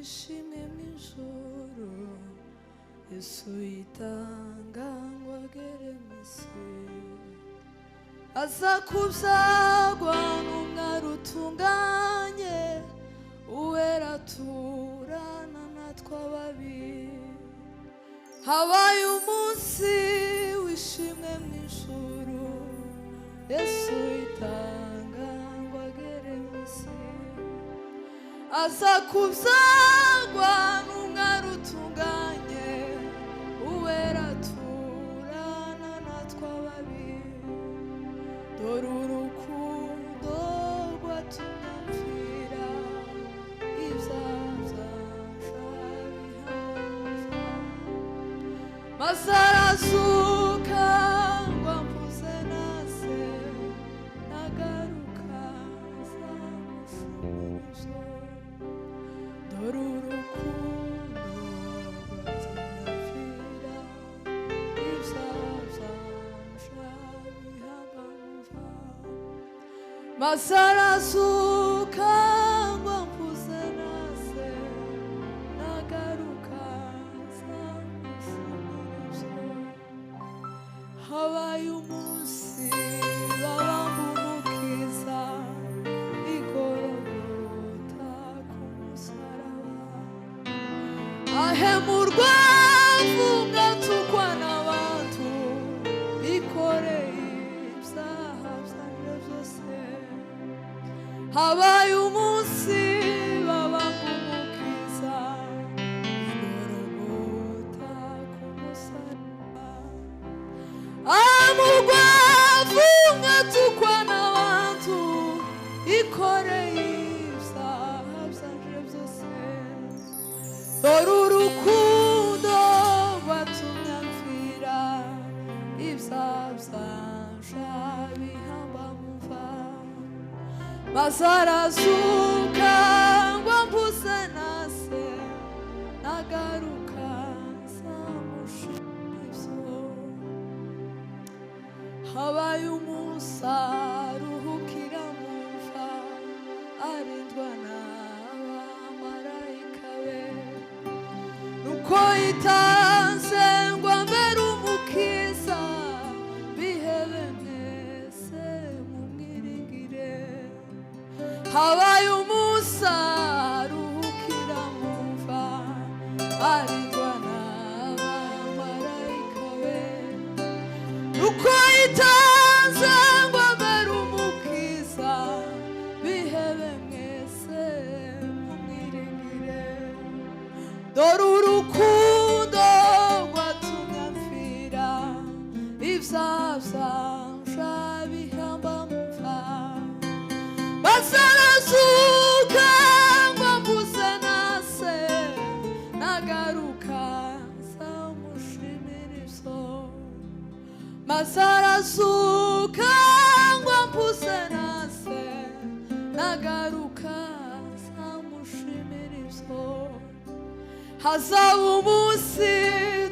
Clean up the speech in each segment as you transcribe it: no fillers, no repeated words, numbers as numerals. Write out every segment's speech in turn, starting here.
wishimye mw'ijuru Yesu yitanga ngo agere mw'isi aza kubyagwa n'umwari utunganye uwera turana natwe ababi habaye umunsi wishimye mw'ijuru Yesu yitanga ngo agere mw'isi aza kubyagwa n'umwari utunganye uwera turana natwe ababi dore urukundo rwatumye mpfira ibyaha bihaza maze arazuka ngo ampuze nase nagaruka zamushubije dore urukundo rwatumye mpfira ibyaha maze arazuka ngo ampuze nase nagaruka zamushubije habaye umunsi babamba umukiza igorogota ku musaraba ahemurwa afunga atukwa n'abantu ikoreye ibyaha byanjye byose habaye umunsi babamba umukiza igorogota ku musaraba amurwa afunga atukwa n'abantu ikoreye ibyaha byanjye byose dore urukundo rwatumye mpfira ibyaha byanje bihamba mu mva maze arazuka ngo ampuze nase nagaruka zamushubije habaye umunsi aruhukira mu mva arindwa n'abamarayika be nuko yitanze ngo ambere umukiza bihebe mwese mumwiringire habaye umunsi aruhukira mu mva arindwa n'abamarayika be nuko yitanze ngo ambere umukiza bihebe mwese mumwiringire dore urukundo rwatumye mpfira ibyaha byanje bihamba mu mva maze arazuka ngo ampuze nase nagaruka nzamushimira ibyo maze arazuka ngo ampuze nase nagaruka nzamushimira ibyo hazaba umunsi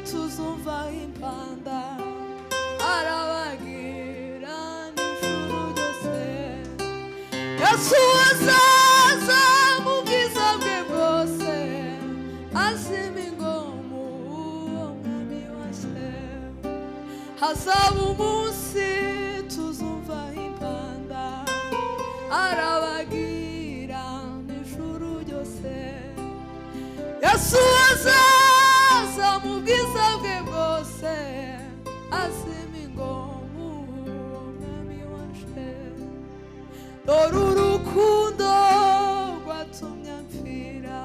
tuzumva impanda arabagira n'ijuru ryose Yesu azaza mu bwiza bwe bwose azima ingoma uwo mwami waje hazaba umunsi tuzumva impanda arabagira n'ijuru ryose Yesu azaza mu bwiza bwe bwose azima ingoma uwo mwami waje dore urukundo rwatumye mpfira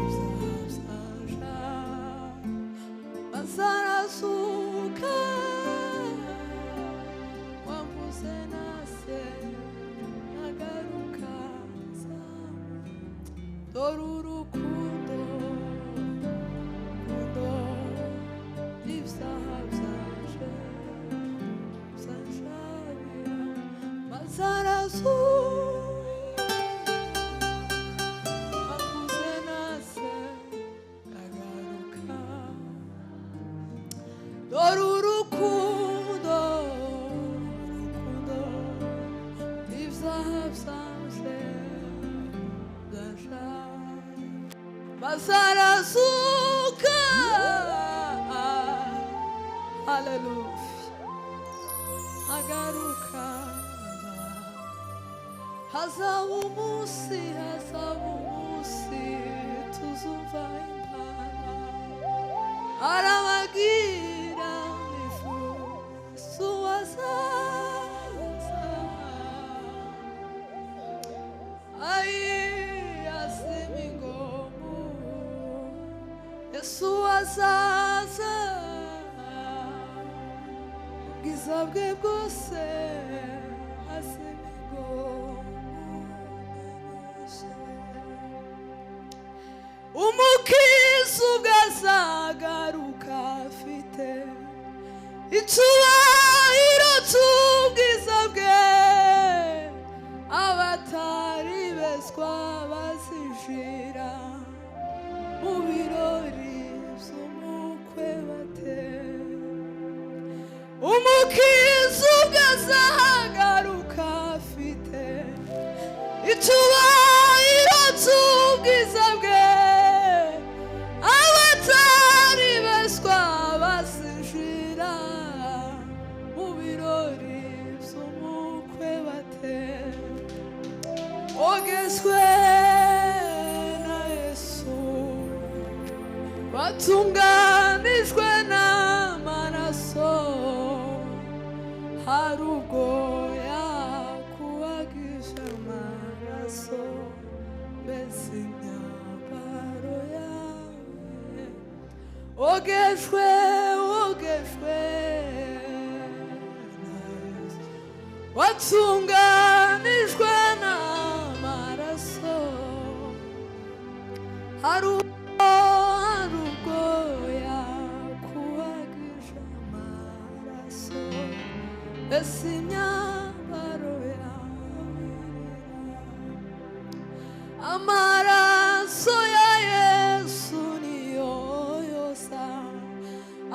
ibyaha byanje maze arazuka wampuze nase nagaruka dore urukundo ibyaha byanje byanshabira maze arazuka wampuze nase nagaruka dore urukundo ibyaha byanje byanshabira bazarazuka. Hallelujah. Agaruka. Hazaba umunsi tuzumva impanda. Arabagira Yesu azaza. Ai asimigomu Yesu azaza. Ubwiza bwe bwose umukiza ubwazagaruka afite icyubahiro cy'ubwiza bwe. Abatari bezwa bazijira mu birori by'umukwe bate. Umukiza ubwazagaruka afite icyubahiro cy'ubwiza bwe. Abatari bezwa basinjira mu birori by'umukwe bate. Ogezwe na Yesu batunganijwe n'amaraso. Hari ubwo yakubagisha amaraso mbese imyambaro yawe. Ogejwe na Yesu watunganijwe n'amaraso. Hari ubwo yakubagisha amaraso mbese imyambaro yawe. Amaraso ya Yesu niyo yosa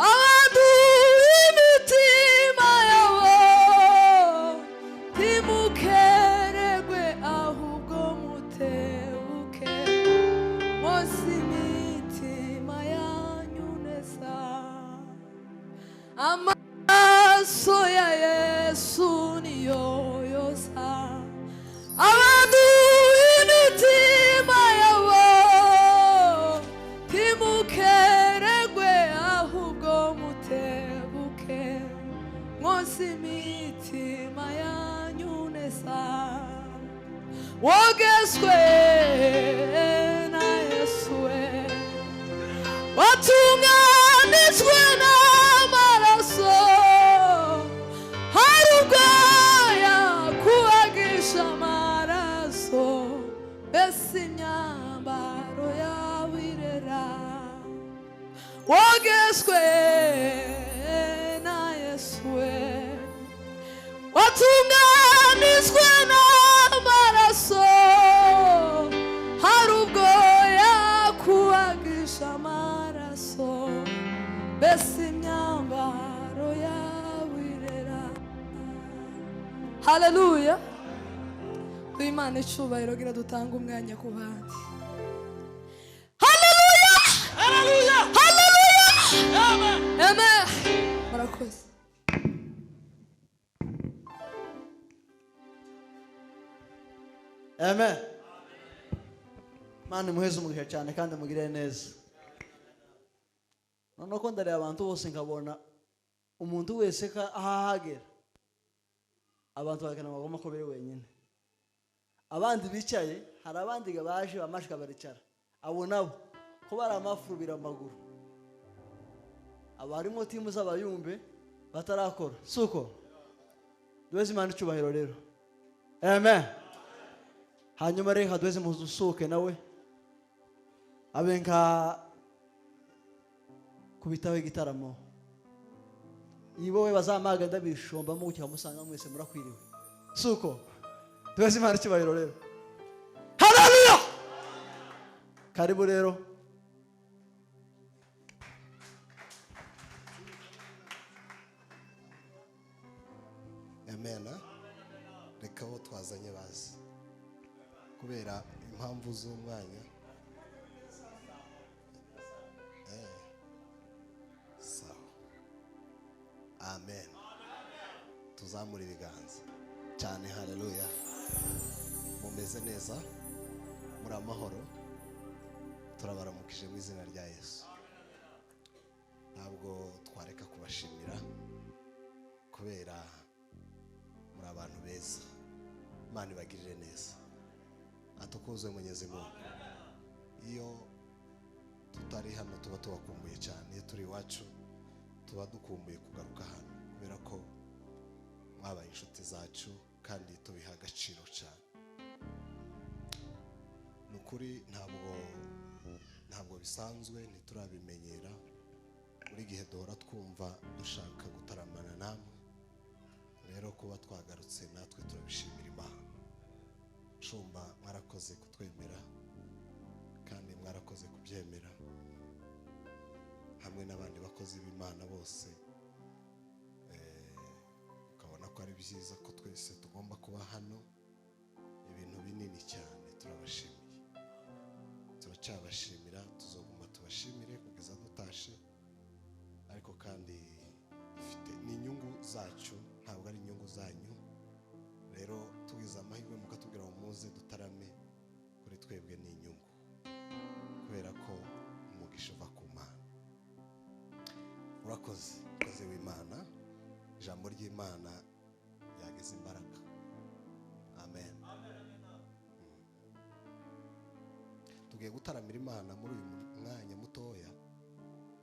abanduye imitima yabo. Ntimukeregwe ahubwo mutebuke mwose imitima yanyu neza. Amaraso ya Yesu niyo yosa abanduye imitima yabo. Ntimukeregwe ahubwo mutebuke mwose imitima yanyu neza. Wogezwe na Yesu watunganijwe n'amaraso. Hari ubwo yakubagisha amaraso mbese imyambaro yawe irera. Wogezwe na Yesu watunganijwe n'amaraso. Hari ubwo yakubagisha amaraso mbese imyambaro yawe irera. Haleluya. Imana icyubahiro gira dutanga umwanya ku bandi. Haleluya. Haleluya. Haleluya. Amen. Amen. Murakoze. Amen. Mana muheze umugisha cyane kandi mugire neza. Noneho ko ndareba abantu bose nkabona umuntu wese ka ahahagera abantu bakana bagomba ko bere wenyine. Abandi bicaye hari abandi baje bamashika baricara. Abo nabo ko bari amafurubira amaguru. Abarimo timu z'abayumbe batarakora. Suko. Duweze Imana icyubahiro rero. Amen. Hanyuma reka duweze muzusuke nawe abenka kubitaho igitaramo. Ibowe bazamaga ndabishomba mu cyo musanga mwese murakwiriwe. Suko. Duweze Imana icyubahiro rero. Haleluya. Karibu rero. Amen. Reka bo twazanye bazi kubera impamvu z'umwanya. amen. Tuzamura ibiganza cyane. Haleluya. Mumeze neza, muri amahoro. Turabaramukije mu izina rya Yesu. Ntabwo twareka kubashimira kubera muri abantu beza. Imana ibagirire neza. Atukuzwe Mwenyezi Mungu. Iyo tutari hano tuba tubakumbuye cyane. Iyo turi iwacu tuba dukumbuye kugaruka hano kubera ko mwabaye inshuti zacu kandi tubiha agaciro cyane. Nukuri ntabwo bisanzwe, ntiturabimenyera. Buri gihe duhora twumva dushaka gutaramana namwe. Rero kuba twagarutse natwe turabishimira Imana. Shumba, mwarakoze kutwemera kandi mwarakoze kubyemera, hamwe n'abandi bakozi b'Imana bose. Ukabona ko ari byiza ko twese tugomba kuba hano. Ibintu binini cyane. Turabashimiye, turacyabashimira, tuzoguma tubashimire kugeza dutashe. Ariko kandi ni inyungu zacu, ntabwo ari inyungu zanyu. Rero tugize amahirwe mukatubwira ngo muze dutarame, kuri twebwe ni inyungu kubera ko umugisha uva ku Mana. Urakoze, umukozi w'Imana. Ijambo ry'Imana ryageze imbaraga. Amen. Tugiye gutaramira Imana muri uyu mwanya mutoya,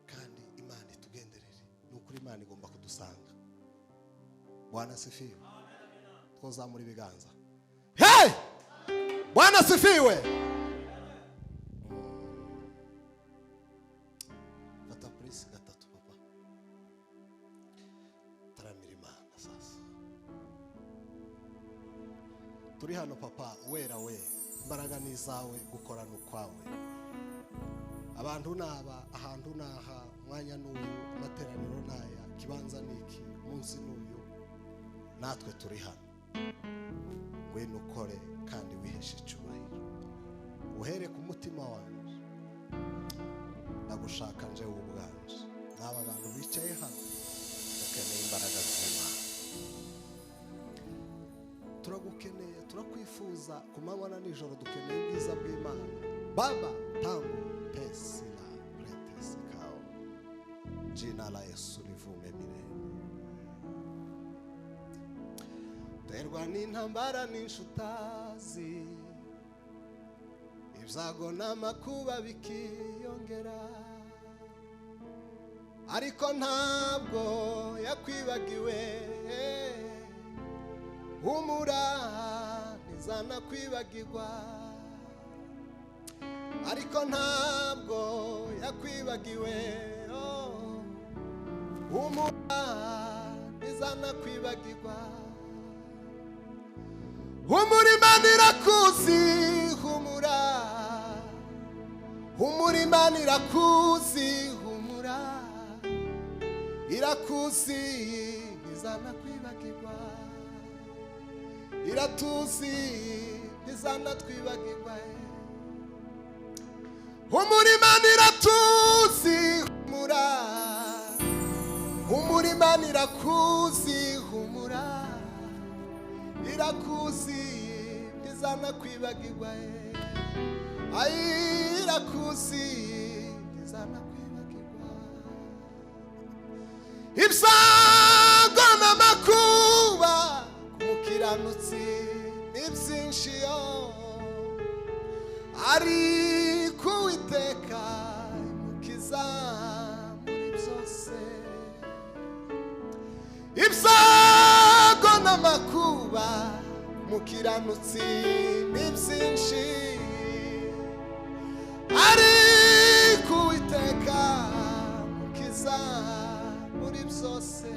kandi Imana itugenderere. Nukuri Imana igomba kudusanga. Bwana asifiwe. Twozamura ibiganza. Hey! Bwana asifiwe. Fata prince gatatu papa. Taramira Imana sasa. Turi hano papa, wera we. Imbaraga ni izawe, gukorana ukwawe. Abantu naba, ahantu naha, mwanya n'uyu, amateraniro naya, kibanza niki, umunsi n'uyu. Natwe turi hano. Ngwino ukore kandi wiheshe icyubahiro. Uhere ku mutima wanjye. Ndagushaka nje ubwanje. N'aba bantu bicaye hano bakeneye imbaraga z'Imana. Turagukeneye, turakwifuza ku manywa na nijoro. Dukeneye ubwiza bw'Imana. Baba tangu pesila pretesi kao. Jina la Yesu livume milele. Terwa n'intambara n'inshuti, ibyago n'amakuba bikiyongera, ariko ntabwo yakwibagiwe. Humura ntizanakwibagirwa, ariko ntabwo yakwibagiwe. Humura ntizanakwibagirwa. Humura Imana irakuzi. Humura, humura Imana irakuzi. Humura irakuzi, ntizanakwibagirwa. Iratuzi, ntizanatwibagirwa. Humura Imana iratuzi. Humura, humura Imana irakuzi. Humura irakuzi, ntizanakwibagirwa. Ay, irakuzi, ntizanakwibagirwa. Ibyago n'amakuba kumukiranutsi ni byinshi yo, ariko Uwiteka imukiza muri byose. Ibyago n'amakuba kumukiranutsi ni byinshi, ariko Uwiteka imukiza muri byose.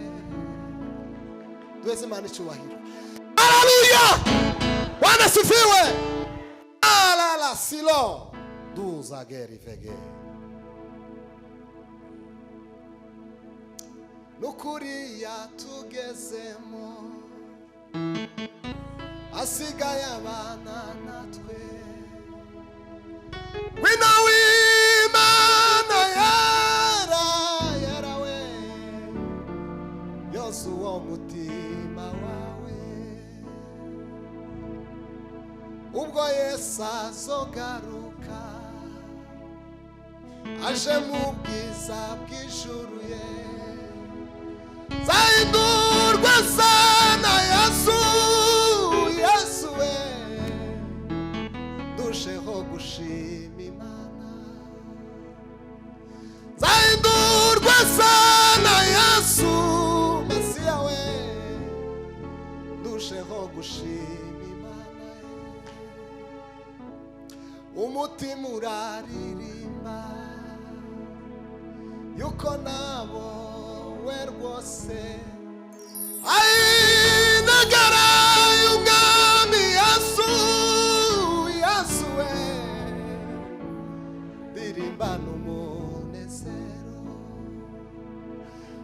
Duheze Imana icyubahiro. Haleluya! Bwana asifiwe. Alala silo duza geri vege. Nukuri yatugezemo, asigaye abana natwe. Wina w'Imana yara we azazogaruka aje mu bwiza bw'ijuru ye zahindurwa sana Yesu Yesu we ndusheho gushima Imana zahindurwa sana Yesu Mesiya we ndusheho gushima Imana umutima uraririmba yuko nabo we rwose ayinagara y'umwami Yesu Yesu we dirimbana umunezero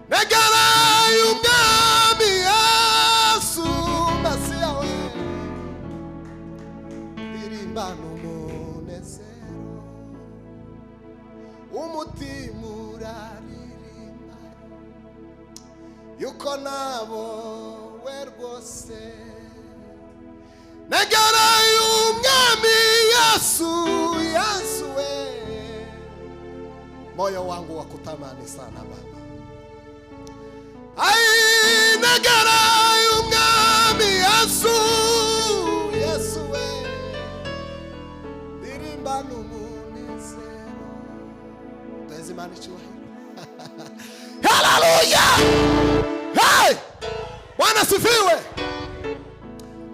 nagara y'umwami Yesu Masiya we dirimbana umunezero umutima uraririmba yuko nabo we rwose nagara y'umwami Yesu Yesu we moyo wangu wakutamani sana Baba ai nagara y'umwami Yesu Yesu we dirimbana umunezero tazimani chiwahiro hallelujah hey Bwana sifiwe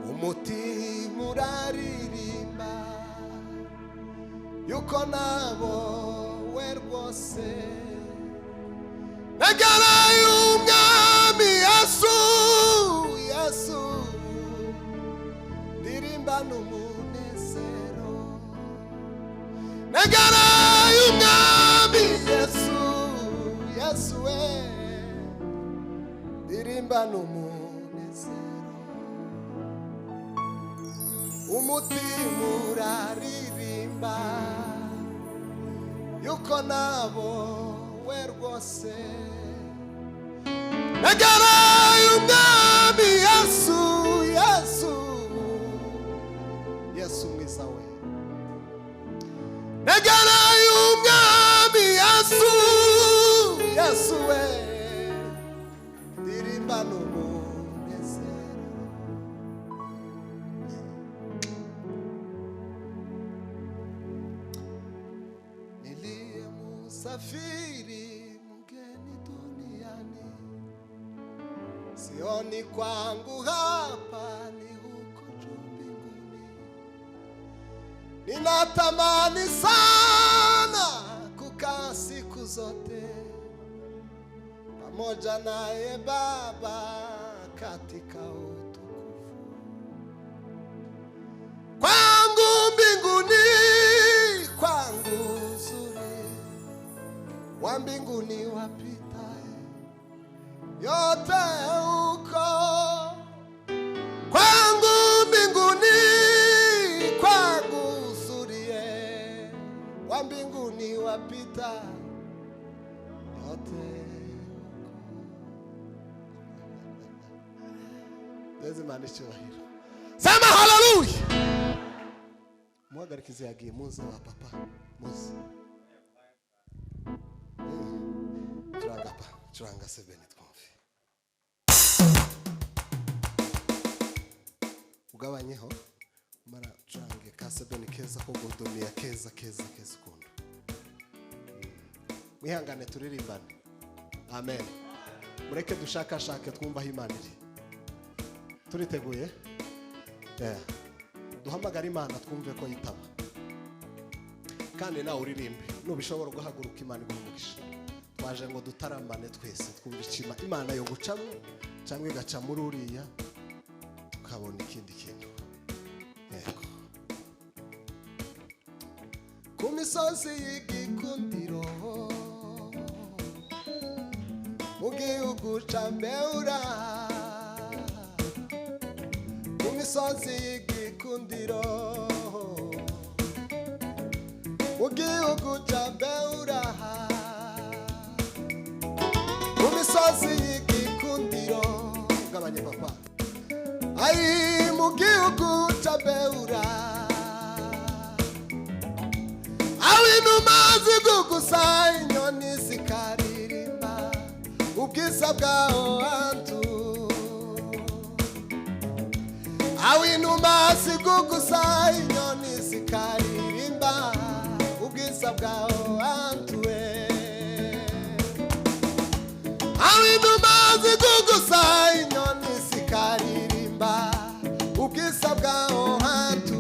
umutima uraririmba yuko nabo we rwose nagara y'umwami Yesu Yesu dirimbana umunezero nagara y'umwami Yesu Yesu we dirimbana umunezero umutima uraririmba yuko nabo we rwose nagara y'umwami Yesu Yesu Yesu mwiza we nagara y'umwami Yesu Yesu we dirimbana umunezero niliye musafiri mgeni duniani sioni kwangu hapa ni huko juu mbinguni ninatamani sana kukaa siku zote pamoja naye Baba katika utukufu kwangu mbinguni kwangu uzuri wa mbinguni wapitaye yote huko kwangu mbinguni kwangu uzuri wa mbinguni wapita yote lazima nichowahiro sema haleluya mwagarikize yagiye muze wa papa muze Churanga 7 twumve ugabanyeho mara churange ka 7 keza ko godomia keza kundo mwihangane turirimbane amen mureke dushakashake twumva Imana iri turiteguye duhamagara Imana twumve ko yitaba kandi nawe uririmbe nubishobora guhaguruka Imana igumugisha twaje ngo dutaramane twese twumva ikima Imana yo gucamo cyangwa igaca muri uriya tukabona ikindi kintu yego ku misozi y'igikundiro mu gihugu ca Mbeura ku misozi y'igikundiro mu gihugu ca Mbeura ku misozi y'igikundiro gabanye papa ai mu gihugu ca Mbeura aho inuma zigugusa inyoni zikaririmba ubwiza bwaho hantu aho inuma zigugusa inyoni zikaririmba ubwiza bwaho hantu aho inuma zigugusa inyoni zikaririmba ubwiza bwaho hantu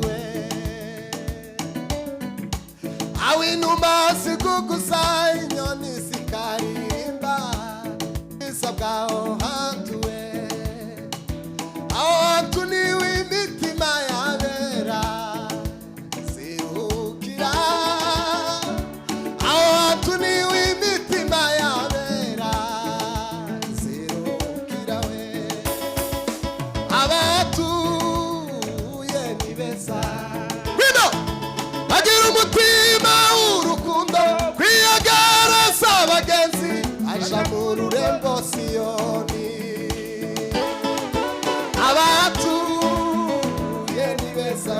aho inuma zigugusa inyoni zikaririmba ubwiza bwaho hantu aho hantu niho imitima yabera ziruhukira aho hantu niho imitima yabera ziruhukira we abatuye ni beza bino bagira umutima w'urukundo kwiyegereza abagenzi aja mu rurembo Siyoni abatuye ni beza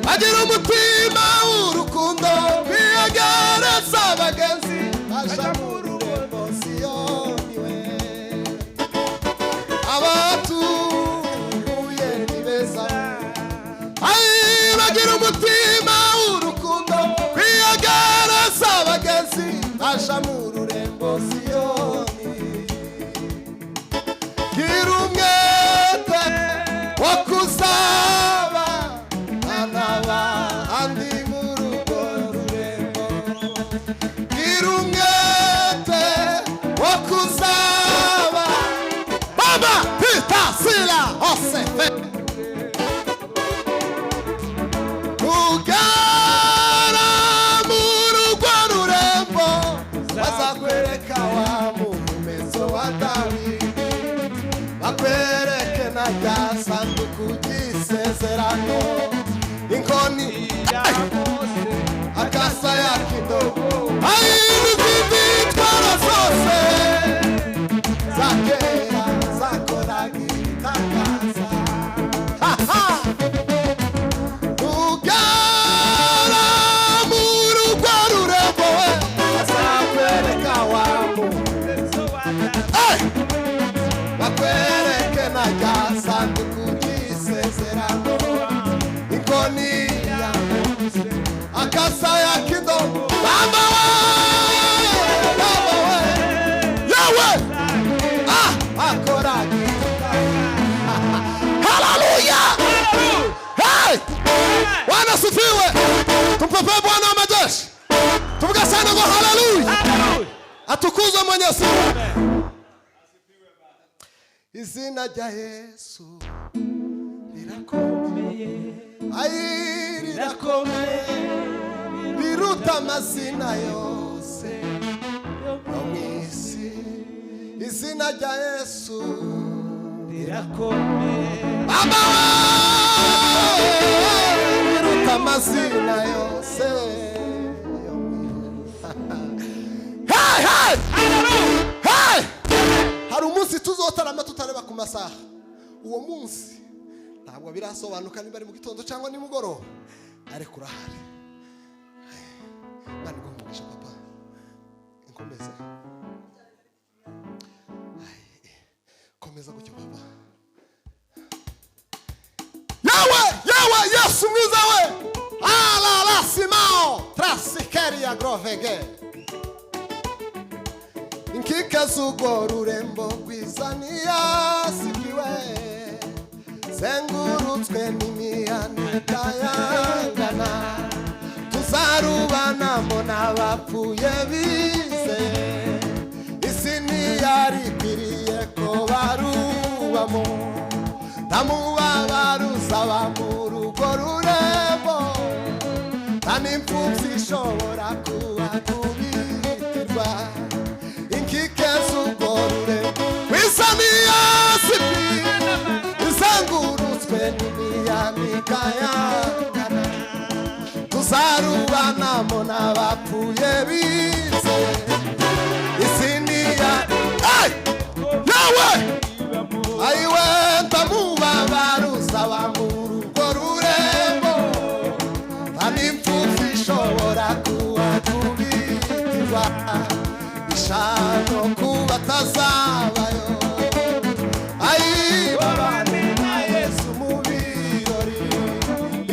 bagira umutima w'urukundo kwiyegereza abagenzi aja mu rurembo Siyoni we abatuye ni beza bagira umutima w'urukundo kwiyegereza abagenzi aja mu rurembo Siyoni gira umwete wo kuzaba n'abandi mu rugo rurembo gira umwete wo kuzaba Baba Pita Sila Osefe ugara mu rugo rurembo bazakwereka wa mumezo wa Dawidi bakwereke na rya sanduku ry'isezerano inkoni akasa ya kidogo n'izindi ntwaro zose za kera zakoraga ibitangaza ugara mu rugo rurembo we bazakwereka wa mumezo wa Dawidi bakwereke na rya sanduku ry'isezerano inkoni akasa ya kidogo baba we yawe akora haleluya hey Bwana sifiwe tumpepe Bwana wa majeshi tuvuga sana ngo haleluya atukuzwe Mwenyezi Mungu izina rya Yesu rirakomeye rirakomeye biruta amazina yose yo mw'isi izina rya Yesu rirakomeye baba biruta amazina yose yo mw'isi hey hey hey hari umunsi tuzotarama tutareba ku masaha uwo munsi ntabwo birasobanuka niba ari mu gitondo cyangwa nimugoroba ariko urahari Mani ngumugisha papa inkomeze komeza gutyo papa yawe Yesu mwiza we ala la simao trasikeria grovege inkike z'urwo rurembo rwizaniya sikiwe zengurutswe n'imihanda itayangana tuzarubanamo n'abapfuye bizeye isi ntiyari ikwiriye ko barubamo ntamubabaro uzaba mu rugo rurembo nta n'imfubyi ishobora kuhakubitirwa inkike z'urwo rurembo rwizaniya sikiwe izengurutswe n'imihanda itayangana tuzarubanamo n'abapfuye bizeye isi ntiyari yawe ayiwe ndamubabaruza wa mu rugo rurembo nta n'imfubyi bazabayo ayi babane na Yesu mu birori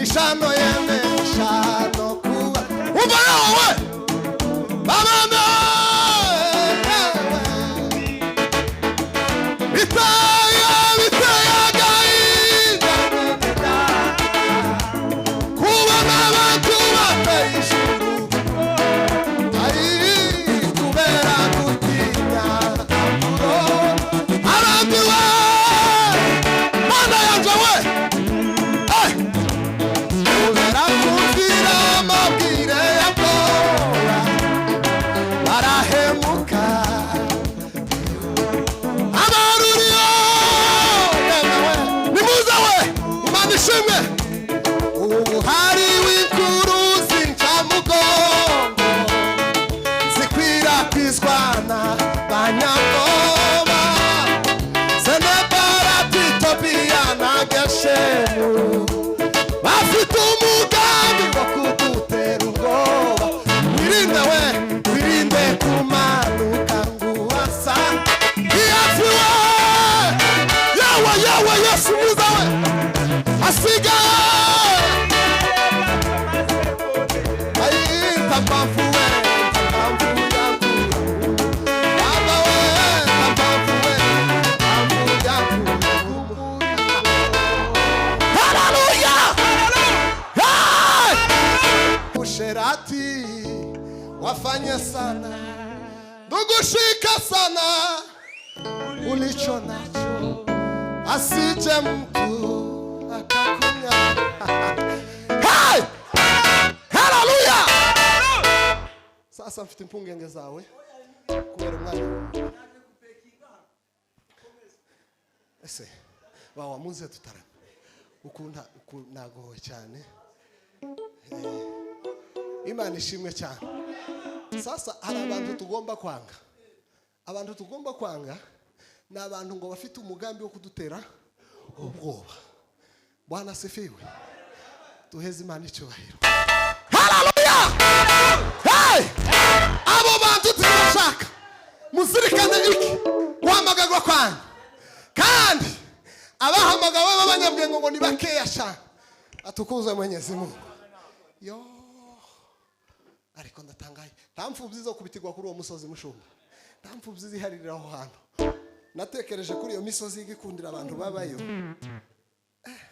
ishano yeme ishano kuba umva wowe babana bitaya gahinda kubona abantu bateye ijuru kubera gutinya abandi we mana yanjye we kubera kumvira amabwire ya Tora barahemuka amaruriyo yemewe nimuze we Imana ishimwe ubu hari w'ikuruzi ncamugongo zikwirakwizwana banyagoba Seneparatitopiya na Geshemu bafite umugambi wo kudutera ubwoba wirinde we wirinde kumanuka nguwasa iyafi we yawe Yesu muza we asigaye ayita mpamvu we Usherati wafanya sana ndugushika sana ulicho nacho asije mtu akakunya. Hey! Hallelujah! Sasa mfite impungenge zawe kubera umwanya ese bawamuze tutara ukunda nagowe cyane Imana ishimwe cyane. Sasa hari abantu tugomba kwanga. Abantu tugomba kwanga ni abantu ngo bafite umugambi wo kudutera ubwoba. Bwana sifiwe. Tuheze Imana icyubahiro. Hallelujah! Hey! Abo bantu turashaka muzirikane iki guhamagarwa kwanyu. Kandi abahamagawe b'abanyabwenge ngo ni bakeya cyane. Atukuzwe Mwenyezi Mungu. Yo ariko ndatangaye nta mfubyi zo kubitirwa kuri uwo musozi mushumba, nta mfubyi ziharira aho hantu. Natekereje kuri iyo misozi igikundira abantu babayo.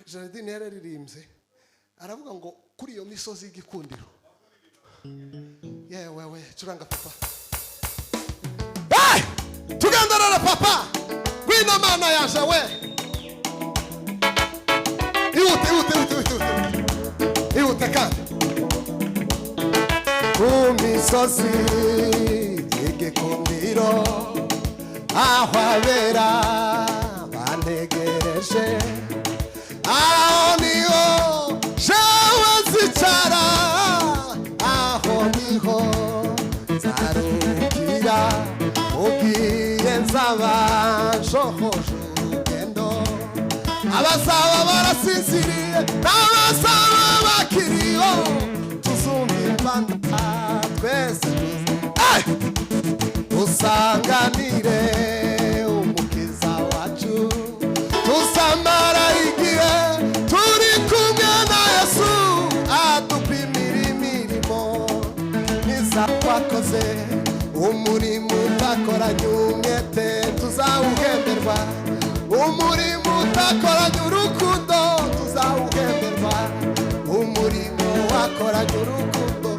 Jardine yararirimbye aravuga ngo kuri iyo misozi igikundiro yewe curanga papa tugendana papa gwina mana yaje we ihute kandi kumisozi igikundiro aho abera bantegereje aho niho jewe zicara aho niho nzarukira ugiye nzaba nshohoje urugendo abasaba barasinziriye n'abasaba bakiriho tuzumva twese usanganire umukiza wacu tuzamara igihe turi kumwe na Yesu adupimira imirimo niza twakoze umurimo utakoranye umwete tuzawuhemberwa umurimo utakoranye urukundo tuzawuhemberwa umurimo wakoranye urukundo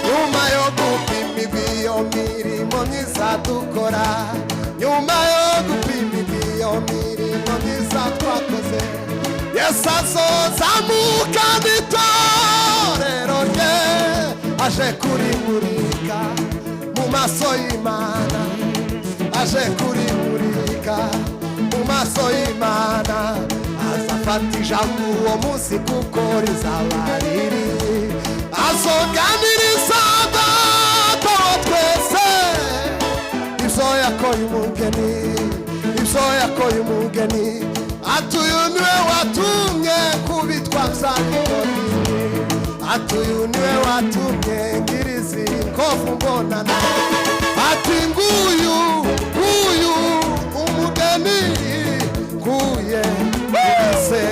nyuma yo gupima iyo mirimo myiza dukora nyuma yo gupima iyo mirimo myiza twakoze Yesu azozamuka n'itorero rye aje kurimurika mu maso y'Imana aje kurimurika mu maso y'Imana azafata ijambo uwo munsi kuko rizaba riri azoganiriza data wa twese ibyo yakoye umugeni atuyu niwe watumye kubitwa by'ibikoni atuyu niwe watumye ngirizi nkovu mbonana ati nguyu umugeni kuye wese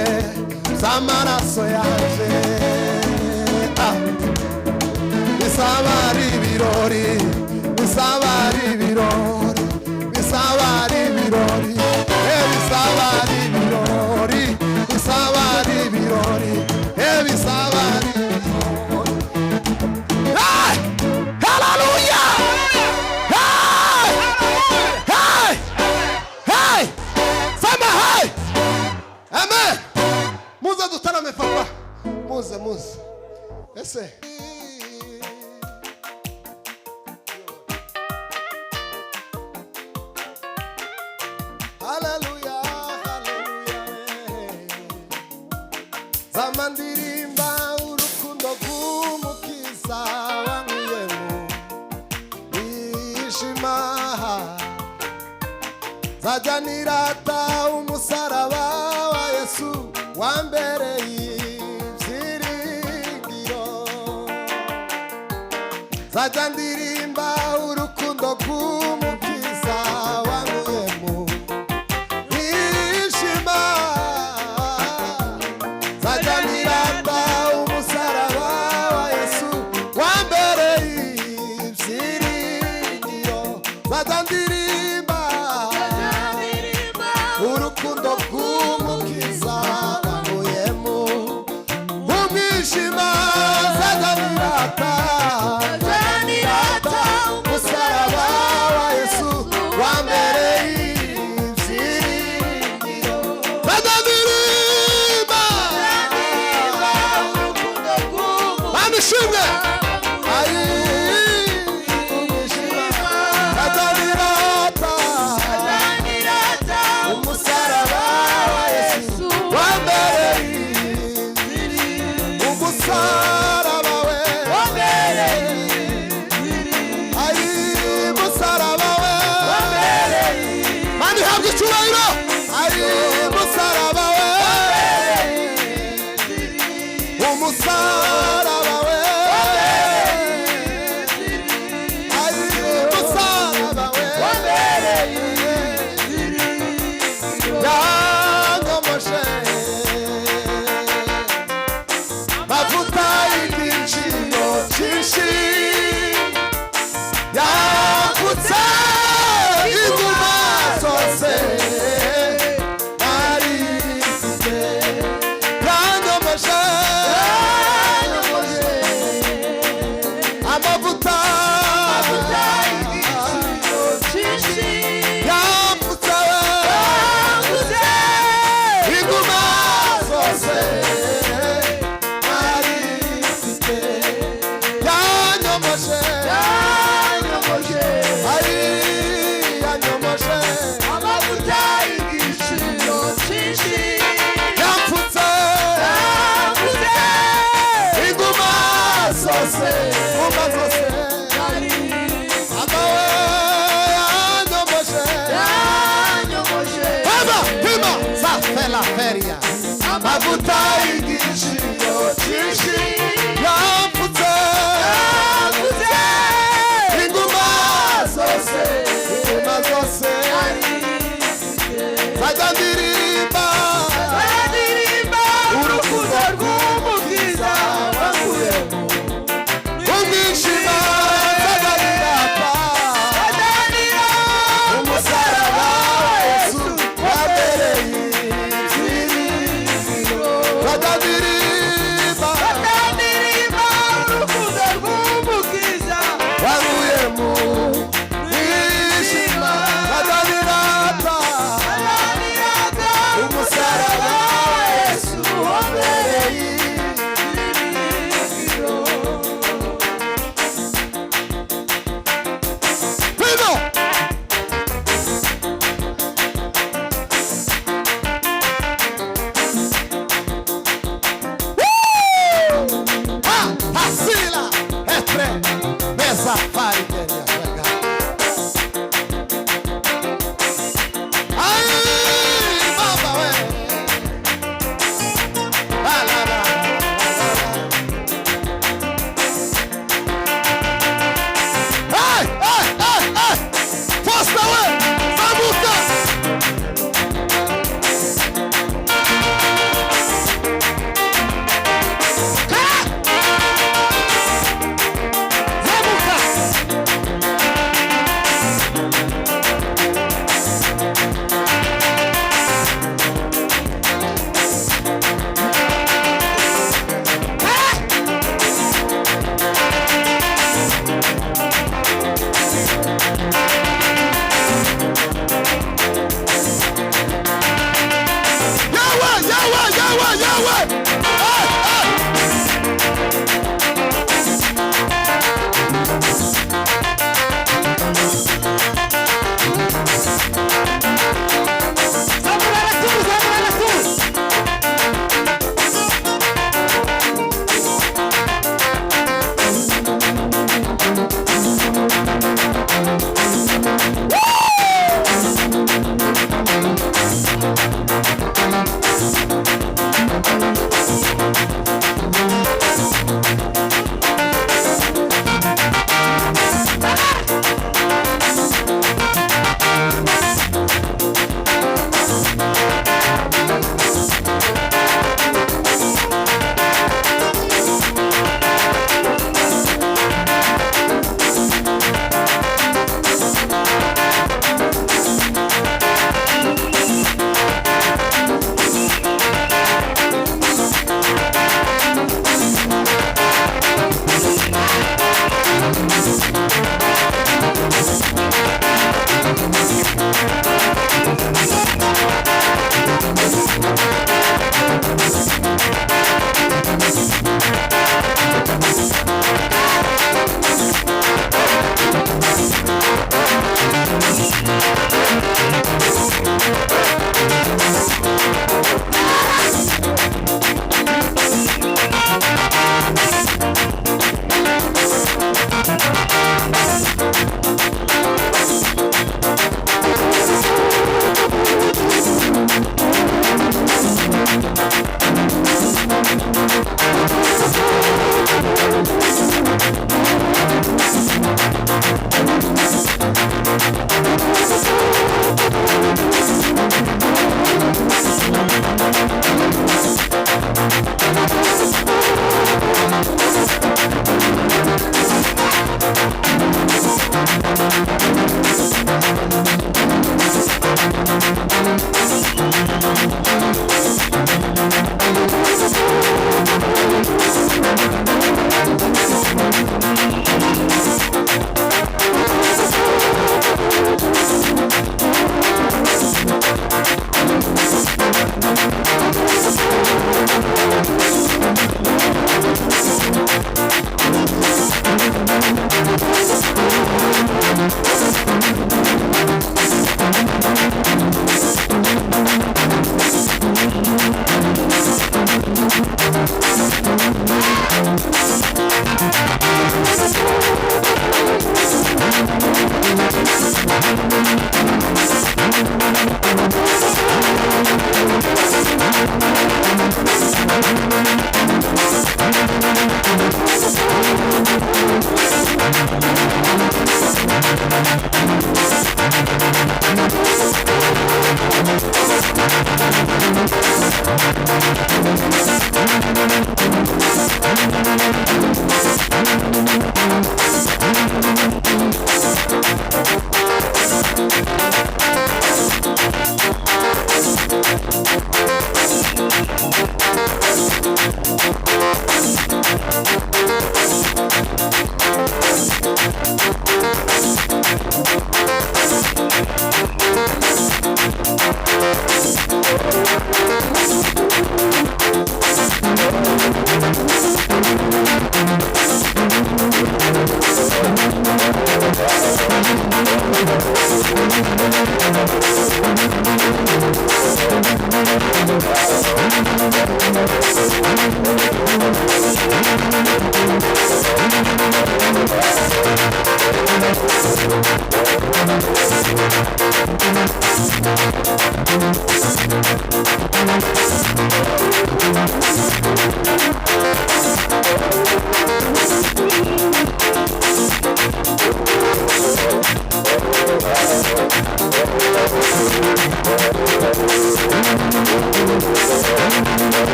z'amaraso yaje. Bisaba ari ibirori, bisaba ari ibirori, bisaba ari ibirori, bisaba ari ibirori, bisaba ari ibirori, bisaba ari ibirori. Hey! Hallelujah! Hey! Hey! Hey! Sema hey! Amen! Muze dutarame papa. Muze. Ese Hallelujah, zamandirimba urukundo rw'umukiza wankuyemo ishima, zajya nirata umusaraba wa Yesu wambereye ibyiringiro, zajya ndirimba urukundo rw'umukiza wankuyemo ishima, zajya nirata umusaraba wa Yesu wambereye ibyiringiro, zajya ndirimba urukundo rw'umukiza wankuyemo umwijima, zajya nirata umusaraba wa Yesu wambereye ibyiringiro, zajya ndirimba banishimwe umusaraba wa Yesu wambereye umusaraba we umusaraba we mani habwa icyubahiro, umusaraba we umusaraba we umusaraba we yangomoshe mavuta y'igiciro cyinshi, yapfutse inguma zose nari mfite, yangomoshe amavuta yapfutse inguma zose nari mfite, yanyomoshe yanyomoshe amavuta y'igiciro cyinshi, yapfutse inguma zose amawe yanyomoshe pima sa fela feria, amavuta y'igiciro cyinshi, yapfutse inguma zose zajya ndirimba urukundo rw'umukiza wankuyemo umwijima, zajya nirata umusaraba wa Yesu wambereye ibyiringiro, zajya ndirimba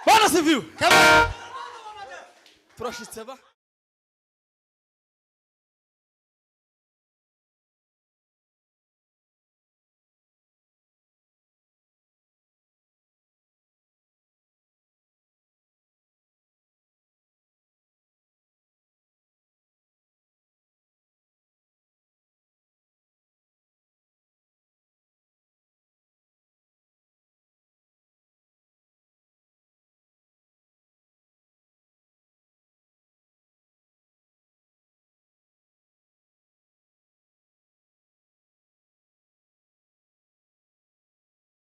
Bwana sifiwe. Turashitse ba